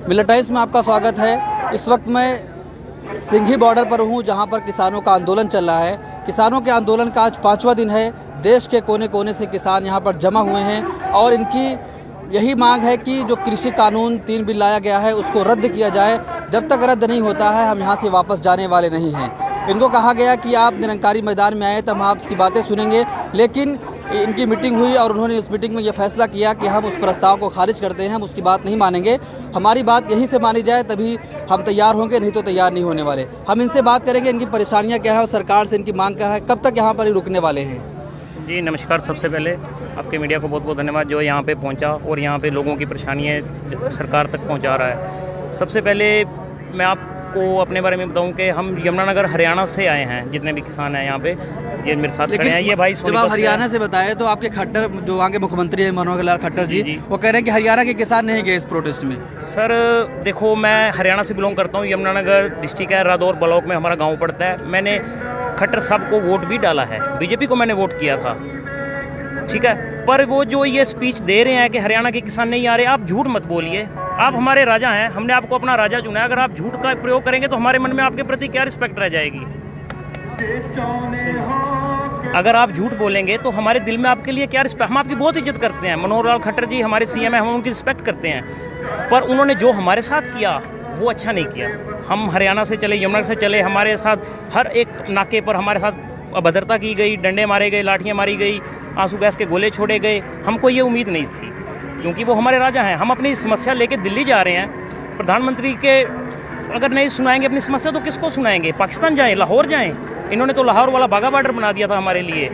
Military times में आपका स्वागत है। इस वक्त मैं सिंघी बॉर्डर पर हूं, जहां पर किसानों का आंदोलन चल रहा है। किसानों के आंदोलन का आज 5वां दिन है। देश के कोने कोने से किसान यहां पर जमा हुए हैं और इनकी यही मांग है कि जो कृषि कानून 3 बिल लाया गया है उसको रद्द किया जाए। जब तक रद्द नहीं होता है हम यहाँ से वापस जाने वाले नहीं हैं। इनको कहा गया कि आप निरंकारी मैदान में आए तो हम आपकी बातें सुनेंगे, लेकिन इनकी मीटिंग हुई और उन्होंने इस मीटिंग में यह फैसला किया कि हम उस प्रस्ताव को खारिज करते हैं, हम उसकी बात नहीं मानेंगे। हमारी बात यहीं से मानी जाए तभी हम तैयार होंगे, नहीं तो तैयार नहीं होने वाले। हम इनसे बात करेंगे इनकी परेशानियाँ क्या है और सरकार से इनकी मांग क्या है, कब तक यहाँ पर ही रुकने वाले हैं। जी नमस्कार। सबसे पहले आपके मीडिया को बहुत बहुत धन्यवाद जो यहाँ पे पहुँचा और यहाँ पे लोगों की परेशानियाँ सरकार तक पहुँचा रहा है। सबसे पहले मैं आपको अपने बारे में बताऊं कि हम यमुनानगर हरियाणा से आए हैं। जितने भी किसान हैं यहाँ पे, ये मेरे साथ खड़े हैं। ये भाई जब आप हरियाणा से बताए तो आपके खट्टर जो वहाँ के मुख्यमंत्री हैं मनोहर लाल खट्टर जी, वो कह रहे हैं कि हरियाणा के किसान नहीं गए इस प्रोटेस्ट में। सर देखो, मैं हरियाणा से बिलोंग करता हूँ। यमुनानगर डिस्ट्रिक्ट है, रादौर ब्लॉक में हमारा गाँव पड़ता है। मैंने खट्टर साहब को वोट भी डाला है, बीजेपी को मैंने वोट किया था, ठीक है। पर वो जो ये स्पीच दे रहे हैं कि हरियाणा के किसान नहीं आ रहे, आप झूठ मत बोलिए। आप हमारे राजा हैं, हमने आपको अपना राजा चुना है। अगर आप झूठ का प्रयोग करेंगे तो हमारे मन में आपके प्रति क्या रिस्पेक्ट रह जाएगी। अगर आप झूठ बोलेंगे तो हमारे दिल में आपके लिए क्या रिस्पेक्ट। हम आपकी बहुत इज्जत करते हैं। मनोहर लाल खट्टर जी हमारे सीएम हैं, हम उनकी रिस्पेक्ट करते हैं। पर उन्होंने जो हमारे साथ किया वो अच्छा नहीं किया। हम हरियाणा से चले, यमुनानगर से चले, हमारे साथ हर एक नाके पर हमारे साथ अभद्रता की गई, डंडे मारे गए, लाठियाँ मारी गई, आंसू गैस के गोले छोड़े गए। हमको ये उम्मीद नहीं थी, क्योंकि वो हमारे राजा हैं। हम अपनी समस्या लेके दिल्ली जा रहे हैं। प्रधानमंत्री के अगर नहीं सुनाएंगे अपनी समस्या तो किसको सुनाएंगे? पाकिस्तान जाएं, लाहौर जाएं? इन्होंने तो लाहौर वाला बाघा बॉर्डर बना दिया था हमारे लिए।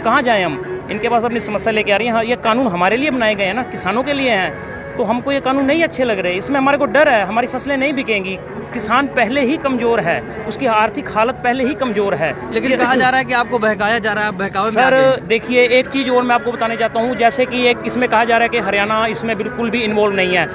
कहाँ जाएं हम? इनके पास अपनी समस्या लेके आ रही हैं। हाँ, ये कानून हमारे लिए बनाए गए हैं ना, किसानों के लिए हैं। तो हमको ये कानून नहीं अच्छे लग रहे। इसमें हमारे को डर है, हमारी फसलें नहीं बिकेंगी। किसान पहले ही कमज़ोर है, उसकी आर्थिक हालत पहले ही कमज़ोर है। लेकिन कहा जा रहा है कि आपको बहकाया जा रहा है। बहकावे सर देखिए, एक चीज़ और मैं आपको बताने चाहता हूँ। जैसे कि एक इसमें कहा जा रहा है कि हरियाणा इसमें बिल्कुल भी इन्वॉल्व नहीं है।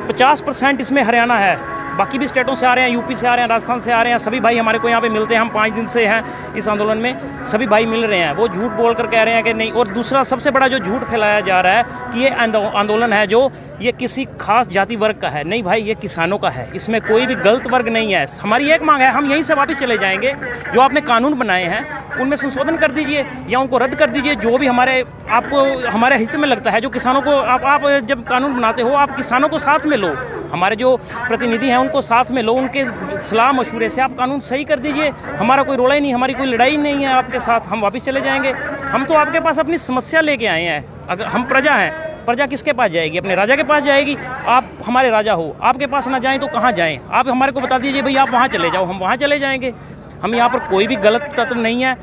50% इसमें हरियाणा है, बाकी भी स्टेटों से आ रहे हैं, यूपी से आ रहे हैं, राजस्थान से आ रहे हैं। सभी भाई हमारे को यहाँ पे मिलते हैं। हम 5 दिन से हैं इस आंदोलन में, सभी भाई मिल रहे हैं। वो झूठ बोलकर कह रहे हैं कि नहीं। और दूसरा सबसे बड़ा जो झूठ फैलाया जा रहा है कि ये आंदोलन है जो ये किसी खास जाति वर्ग का है। नहीं भाई, ये किसानों का है। इसमें कोई भी गलत वर्ग नहीं है। हमारी एक मांग है, हम यहीं से वापस चले जाएंगे। जो आपने कानून बनाए हैं उनमें संशोधन कर दीजिए या उनको रद्द कर दीजिए, जो भी आपको हमारे हित में लगता है। जो किसानों को आप जब कानून बनाते हो, आप किसानों को साथ में लो। हमारे जो प्रतिनिधि हैं उनको साथ में लो, उनके सलाह मशवरे से आप कानून सही कर दीजिए। हमारा कोई रोड़ा ही नहीं, हमारी कोई लड़ाई नहीं है आपके साथ। हम वापस चले जाएंगे। हम तो आपके पास अपनी समस्या लेके आए हैं। अगर हम प्रजा हैं, प्रजा किसके पास जाएगी? अपने राजा के पास जाएगी। आप हमारे राजा हो, आपके पास ना जाएं तो कहाँ जाएं? आप हमारे को बता दीजिए भाई, आप वहाँ चले जाओ, हम वहाँ चले जाएंगे। हम यहाँ पर कोई भी गलत तत्व नहीं है।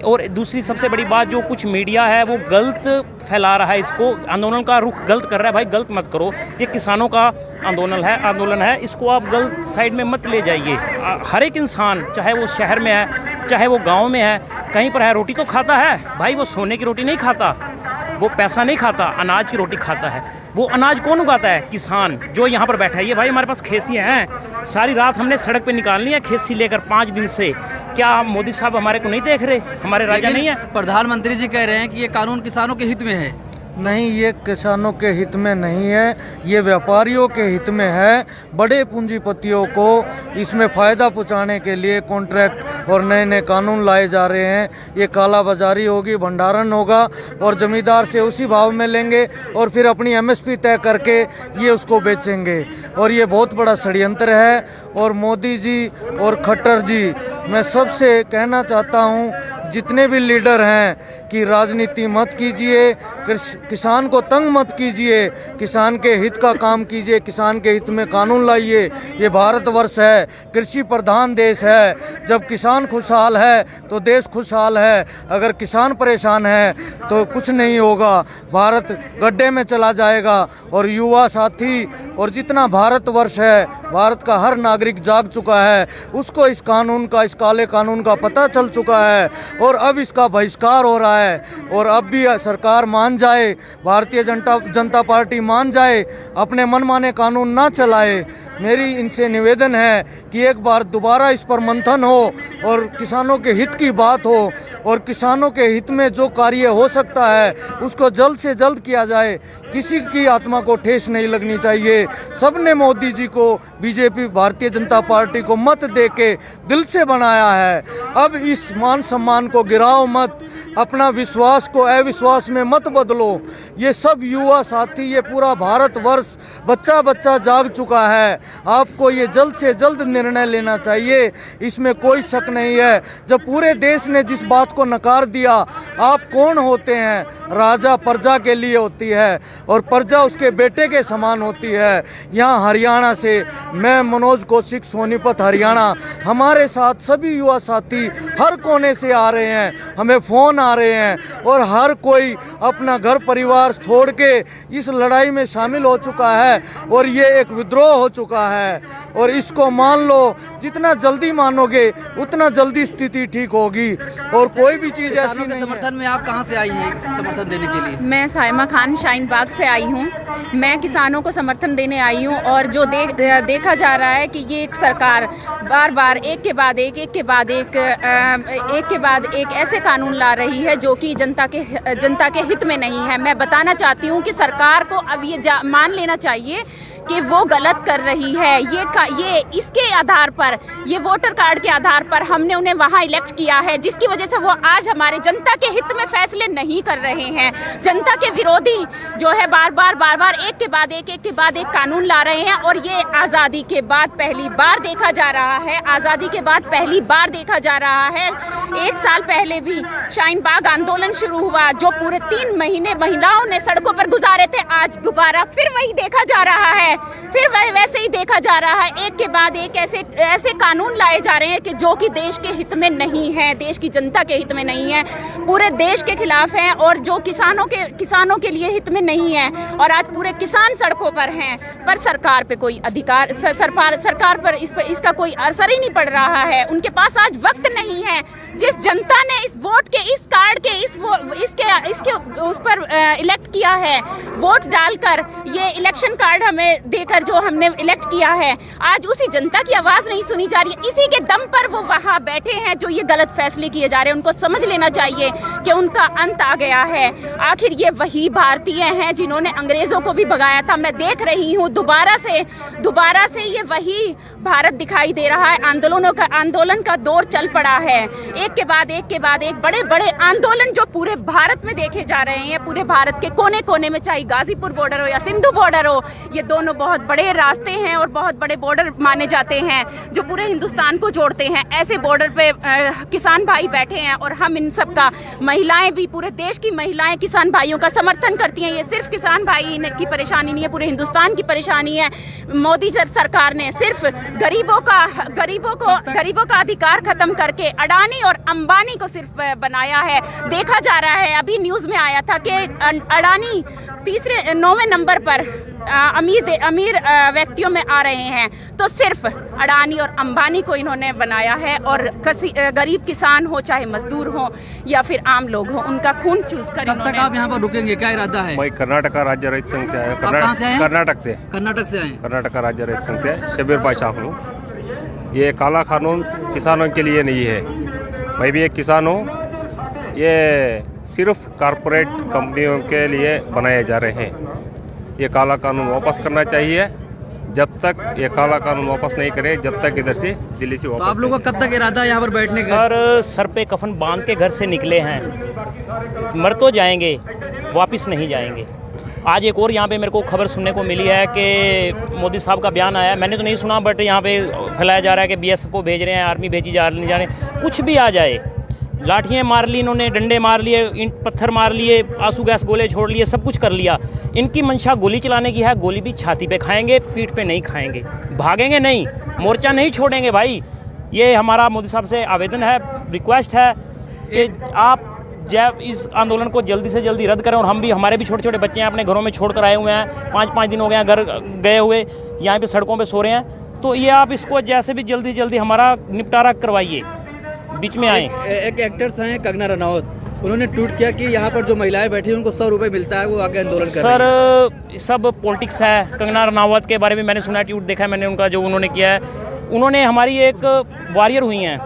और दूसरी सबसे बड़ी बात, जो कुछ मीडिया है वो गलत फैला रहा है, इसको आंदोलन का रुख गलत कर रहा है। भाई गलत मत करो, ये किसानों का आंदोलन है, इसको आप गलत साइड में मत ले जाइए। हर एक इंसान, चाहे वो शहर में है, चाहे वो गांव में है, कहीं पर है, रोटी तो खाता है भाई। वो सोने की रोटी नहीं खाता, वो पैसा नहीं खाता, अनाज की रोटी खाता है। वो अनाज कौन उगाता है? किसान, जो यहाँ पर बैठा है। ये भाई हमारे पास खेसियाँ हैं, सारी रात हमने सड़क पे निकालनी है खेसी लेकर 5 दिन से। क्या मोदी साहब हमारे को नहीं देख रहे? हमारे राजा नहीं है? प्रधानमंत्री जी कह रहे हैं कि ये कानून किसानों के हित में है। नहीं, ये किसानों के हित में नहीं है, ये व्यापारियों के हित में है। बड़े पूंजीपतियों को इसमें फ़ायदा पहुंचाने के लिए कॉन्ट्रैक्ट और नए नए कानून लाए जा रहे हैं। ये कालाबाजारी होगी, भंडारण होगा और ज़मींदार से उसी भाव में लेंगे और फिर अपनी एमएसपी तय करके ये उसको बेचेंगे। और ये बहुत बड़ा षड्यंत्र है। और मोदी जी और खट्टर जी, मैं सबसे कहना चाहता हूँ, जितने भी लीडर हैं, कि राजनीति मत कीजिए, किसान को तंग मत कीजिए, किसान के हित का काम कीजिए, किसान के हित में कानून लाइए। ये भारतवर्ष है, कृषि प्रधान देश है। जब किसान खुशहाल है तो देश खुशहाल है। अगर किसान परेशान है तो कुछ नहीं होगा, भारत गड्ढे में चला जाएगा। और युवा साथी और जितना भारतवर्ष है, भारत का हर नागरिक जाग चुका है, उसको इस कानून का, इस काले कानून का पता चल चुका है। और अब इसका बहिष्कार हो रहा है। और अब भी सरकार मान जाए भारतीय जनता पार्टी मान जाए, अपने मनमाने कानून ना चलाए। मेरी इनसे निवेदन है कि एक बार दोबारा इस पर मंथन हो और किसानों के हित की बात हो और किसानों के हित में जो कार्य हो सकता है उसको जल्द से जल्द किया जाए। किसी की आत्मा को ठेस नहीं लगनी चाहिए। सबने मोदी जी को, बीजेपी भारतीय जनता पार्टी को मत दे के दिल से बनाया है। अब इस मान सम्मान को गिराओ मत, अपना विश्वास को अविश्वास में मत बदलो। ये सब युवा साथी, ये पूरा भारतवर्ष बच्चा बच्चा जाग चुका है। आपको ये जल्द से जल्द निर्णय लेना चाहिए, इसमें कोई शक नहीं है। जब पूरे देश ने जिस बात को नकार दिया, आप कौन होते हैं? राजा प्रजा के लिए होती है और प्रजा उसके बेटे के समान होती है। यहाँ हरियाणा से मैं मनोज कौशिक, सोनीपत हरियाणा, हमारे साथ सभी युवा साथी हर कोने से आ रहे हैं, हमें फ़ोन आ रहे हैं और हर कोई अपना घर परिवार छोड़ के इस लड़ाई में शामिल हो चुका है और ये एक विद्रोह हो चुका है। और इसको मान लो, जितना जल्दी मानोगे उतना जल्दी स्थिति ठीक होगी और कोई भी चीज़ ऐसी नहीं है। समर्थन में आप कहाँ से आई हैं समर्थन देने के लिए? मैं साइमा खान शाहीन बाग से आई हूँ। मैं किसानों को समर्थन देने आई हूँ और जो देखा जा रहा है कि ये एक सरकार बार बार एक के बाद एक ऐसे कानून ला रही है जो कि जनता के हित में नहीं है। मैं बताना चाहती हूँ कि सरकार को अब ये मान लेना चाहिए कि वो गलत कर रही है। ये इसके आधार पर, ये वोटर कार्ड के आधार पर हमने उन्हें वहाँ इलेक्ट किया है, जिसकी वजह से वो आज हमारे जनता के हित में फैसले नहीं कर रहे हैं। जनता के विरोधी जो है बार बार एक के बाद एक कानून ला रहे हैं। और ये आज़ादी के बाद पहली बार देखा जा रहा है, एक साल पहले भी शाहीन बाग आंदोलन शुरू हुआ, जो पूरे 3 महीने महिलाओं ने सड़कों पर गुजारे थे। आज दोबारा फिर वही देखा जा रहा है, फिर वह वैसे ही देखा जा रहा है। एक के बाद एक ऐसे कानून लाए जा रहे हैं कि जो कि देश के हित में नहीं है, देश की जनता के हित में नहीं है, पूरे देश के खिलाफ हैं और जो किसानों के लिए हित में नहीं है। और आज पूरे किसान सड़कों पर हैं, पर सरकार पे कोई अधिकार, सरकार पर इसका कोई असर ही नहीं पड़ रहा है। उनके पास आज वक्त नहीं है। जिस जनता ने इस वोट के, इस कार्ड के, इसके उस पर इलेक्ट किया है, वोट डालकर, ये इलेक्शन कार्ड हमें देकर जो हमने इलेक्ट किया है, आज उसी जनता की आवाज़ नहीं सुनी जा रही है। इसी के दम पर वो वहाँ बैठे हैं जो ये गलत फैसले किए जा रहे हैं। उनको समझ लेना चाहिए कि उनका अंत आ गया है। आखिर ये वही भारतीय हैं जिन्होंने अंग्रेज़ों को भी भगाया था। मैं देख रही हूँ दोबारा से ये वही भारत दिखाई दे रहा है। आंदोलन का दौर चल पड़ा है, एक के बाद एक बड़े आंदोलन जो पूरे भारत में देखे जा रहे हैं, पूरे भारत के कोने कोने में, चाहे गाजीपुर बॉर्डर हो या सिंधु बॉर्डर हो। ये दोनों बहुत बड़े रास्ते हैं और बहुत बड़े बॉर्डर माने जाते हैं जो पूरे हिंदुस्तान को जोड़ते हैं। ऐसे बॉर्डर पे किसान भाई बैठे हैं और हम इन सब का, महिलाएं भी, पूरे देश की महिलाएं किसान भाइयों का समर्थन करती हैं। ये सिर्फ किसान भाई की परेशानी नहीं है, पूरे हिंदुस्तान की परेशानी है। मोदी सरकार ने सिर्फ गरीबों का अधिकार खत्म करके अडानी और अंबानी को सिर्फ बनाया है। देखा जा रहा है, अभी न्यूज़ में आया था कि अडानी 9वें नंबर पर अमीर व्यक्तियों में आ रहे हैं। तो सिर्फ अडानी और अंबानी को इन्होंने बनाया है और गरीब किसान हो, चाहे मजदूर हो या फिर आम लोग हो, उनका खून चूस कर। कब तक आप यहाँ पर रुकेंगे, क्या इरादा है? मैं कर्नाटक राज्य रहित संघ से आया। कहाँ से आए? कर्नाटक से आए। कर्नाटक राज्य रहित संघ से शबीर भाई साहब हूँ। ये काला कानून किसानों के लिए नहीं है। मैं भी एक किसान हूँ। ये सिर्फ कॉरपोरेट कंपनियों के लिए बनाए जा रहे हैं। ये काला कानून वापस करना चाहिए। जब तक ये काला कानून वापस नहीं करे, जब तक इधर से दिल्ली से वापस। तो आप लोगों का कब तक इरादा है यहाँ पर बैठने का? सर पे कफन बांध के घर से निकले हैं, मर तो जाएंगे, वापस नहीं जाएंगे। आज एक और यहाँ पे मेरे को खबर सुनने को मिली है कि मोदी साहब का बयान आया, मैंने तो नहीं सुना, बट यहाँ पे फैलाया जा रहा है कि BSF को भेज रहे हैं, आर्मी भेजी जा रही, कुछ भी आ जाए। लाठियाँ मार ली इन्होंने, डंडे मार लिए, ईंट पत्थर मार लिए, आंसू गैस गोले छोड़ लिए, सब कुछ कर लिया। इनकी मंशा गोली चलाने की है। गोली भी छाती पे खाएंगे, पीठ पे नहीं खाएंगे, भागेंगे नहीं, मोर्चा नहीं छोड़ेंगे भाई। ये हमारा मोदी साहब से आवेदन है, रिक्वेस्ट है कि आप इस आंदोलन को जल्दी से जल्दी रद्द करें। और हम भी, हमारे भी छोटे छोटे बच्चे हैं, अपने घरों में छोड़ कर आए हुए हैं, 5-5 दिन हो गए हैं घर गए हुए, यहाँ पे सड़कों पे सो रहे हैं। तो ये आप इसको जैसे भी जल्दी हमारा निपटारा करवाइए, बीच में आए। एक एक्टर्स हैं कंगना रनौत, उन्होंने ट्वीट किया कि यहाँ पर जो महिलाएं बैठी हैं उनको 100 रुपये मिलता है, वो आगे आंदोलन कर रही सर सब पॉलिटिक्स है। कंगना रनावत के बारे में मैंने सुना, ट्वीट देखा है मैंने उनका, जो उन्होंने किया है। उन्होंने हमारी एक वॉरियर हुई हैं,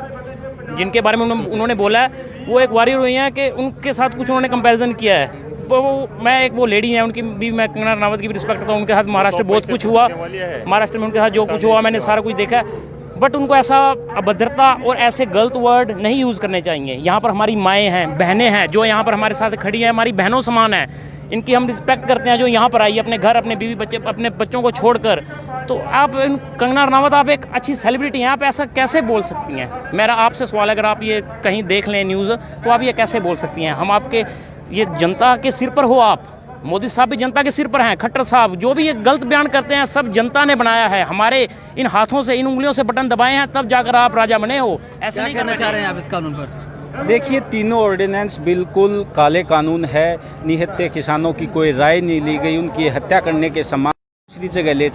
जिनके बारे में उन्होंने बोला है वो एक वॉरियर हुई हैं, कि उनके साथ कुछ उन्होंने कंपैरिजन किया है। तो मैं एक वो लेडी हैं, उनकी भी मैं कंगना रनावत की भी रिस्पेक्ट करता हूँ। उनके साथ महाराष्ट्र बहुत कुछ हुआ, महाराष्ट्र में उनके साथ जो कुछ हुआ मैंने सारा कुछ देखा है। बट उनको ऐसा अभद्रता और ऐसे गलत वर्ड नहीं यूज़ करने चाहिए। यहाँ पर हमारी माएँ हैं, बहनें हैं, जो यहाँ पर हमारे साथ खड़ी हैं, हमारी बहनों समान हैं। इनकी हम रिस्पेक्ट करते हैं, जो यहाँ पर आई है अपने घर, अपने बीवी बच्चे, अपने बच्चों को छोड़कर। तो आप कंगना रनावत, आप एक अच्छी सेलिब्रिटी हैं, आप ऐसा कैसे बोल सकती हैं? मेरा आपसे सवाल है, अगर आप ये कहीं देख लें न्यूज़, तो आप ये कैसे बोल सकती हैं? हम आपके ये जनता के सिर पर हो आप, मोदी साहब भी जनता के सिर पर हैं, खट्टर साहब जो भी ये गलत बयान करते हैं सब जनता ने बनाया है। हमारे इन हाथों से, इन उंगलियों से बटन दबाए हैं, तब जाकर आप राजा बने हो। ऐसा नहीं कहना चाह रहे हैं आप इस कानून पर? देखिए, तीनों ऑर्डिनेंस बिल्कुल काले कानून है। निहत्थे किसानों की कोई राय नहीं ली गई, उनकी हत्या करने के समान दूसरी जगह ले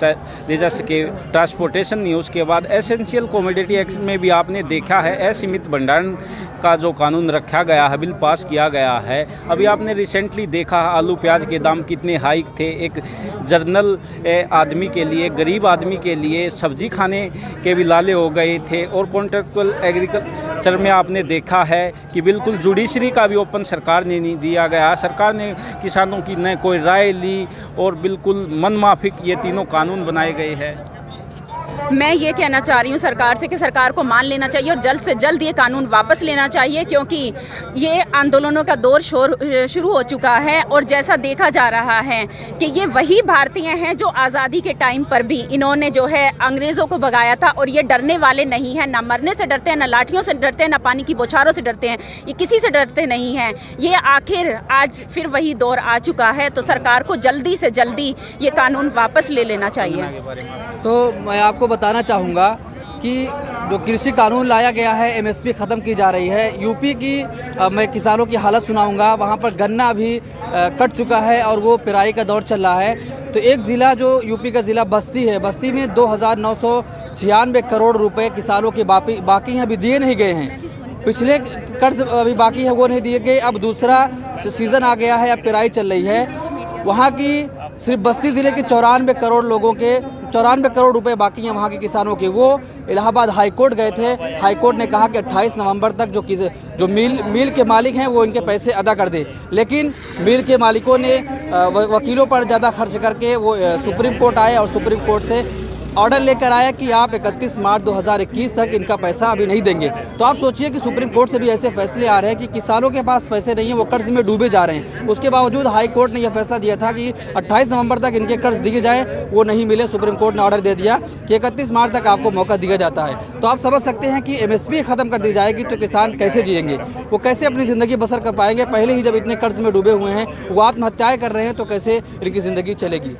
जा सके, ट्रांसपोर्टेशन नहीं। उसके बाद एसेंशियल कमोडिटी एक्ट में भी आपने देखा है, असीमित भंडारण का जो कानून रखा गया है, बिल पास किया गया है। अभी आपने रिसेंटली देखा आलू प्याज के दाम कितने हाइक थे। एक जर्नल आदमी के लिए, गरीब आदमी के लिए सब्जी खाने के भी लाले हो गए थे। और कॉन्ट्रेक्चुअल एग्रीकल्चर में आपने देखा है कि बिल्कुल जुडिशरी का भी ओपन सरकार ने नहीं दिया गया। सरकार ने किसानों की न कोई राय ली और बिल्कुल मनमाफिक ये तीनों कानून बनाए गए हैं। मैं ये कहना चाह रही हूँ सरकार से कि सरकार को मान लेना चाहिए और जल्द से जल्द ये कानून वापस लेना चाहिए, क्योंकि ये आंदोलनों का दौर शुरू हो चुका है। और जैसा देखा जा रहा है कि ये वही भारतीय हैं जो आज़ादी के टाइम पर भी इन्होंने जो है अंग्रेज़ों को भगाया था, और ये डरने वाले नहीं हैं। ना मरने से डरते हैं, ना लाठियों से डरते हैं, ना पानी की बौछारों से डरते हैं। ये किसी से डरते नहीं हैं। ये आखिर आज फिर वही दौर आ चुका है, तो सरकार को जल्दी से जल्दी ये कानून वापस ले लेना चाहिए। तो मैं आपको बताना चाहूँगा कि जो कृषि कानून लाया गया है, एमएसपी ख़त्म की जा रही है। यूपी की मैं किसानों की हालत सुनाऊंगा। वहाँ पर गन्ना अभी कट चुका है और वो पिराई का दौर चल रहा है। तो एक ज़िला जो यूपी का ज़िला बस्ती है, बस्ती में 2996 करोड़ रुपए किसानों के बाकी अभी दिए नहीं गए हैं। पिछले कर्ज अभी बाकी है, वो नहीं दिए गए। अब दूसरा सीज़न आ गया है, अब पिराई चल रही है। वहाँ की सिर्फ बस्ती ज़िले के 94 करोड़ लोगों के 94 करोड़ रुपए बाकी हैं वहाँ के किसानों के। वो इलाहाबाद हाई कोर्ट गए थे। हाई कोर्ट ने कहा कि 28 नवंबर तक जो मिल के मालिक हैं वो इनके पैसे अदा कर दे। लेकिन मिल के मालिकों ने वकीलों पर ज़्यादा खर्च करके वो सुप्रीम कोर्ट आए और सुप्रीम कोर्ट से ऑर्डर लेकर आया कि आप 31 मार्च 2021 तक इनका पैसा अभी नहीं देंगे। तो आप सोचिए कि सुप्रीम कोर्ट से भी ऐसे फैसले आ रहे हैं कि किसानों के पास पैसे नहीं हैं, वो कर्ज में डूबे जा रहे हैं। उसके बावजूद हाई कोर्ट ने यह फैसला दिया था कि 28 नवंबर तक इनके कर्ज दिए जाएँ, वो नहीं मिले। सुप्रीम कोर्ट ने ऑर्डर दे दिया कि 31 मार्च तक आपको मौका दिया जाता है। तो आप समझ सकते हैं कि एमएसपी ख़त्म कर दी जाएगी तो किसान कैसे जिएंगे, वो कैसे अपनी ज़िंदगी बसर कर पाएंगे। पहले ही जब इतने कर्ज में डूबे हुए हैं, वो आत्महत्याएँ कर रहे हैं, तो कैसे इनकी ज़िंदगी चलेगी।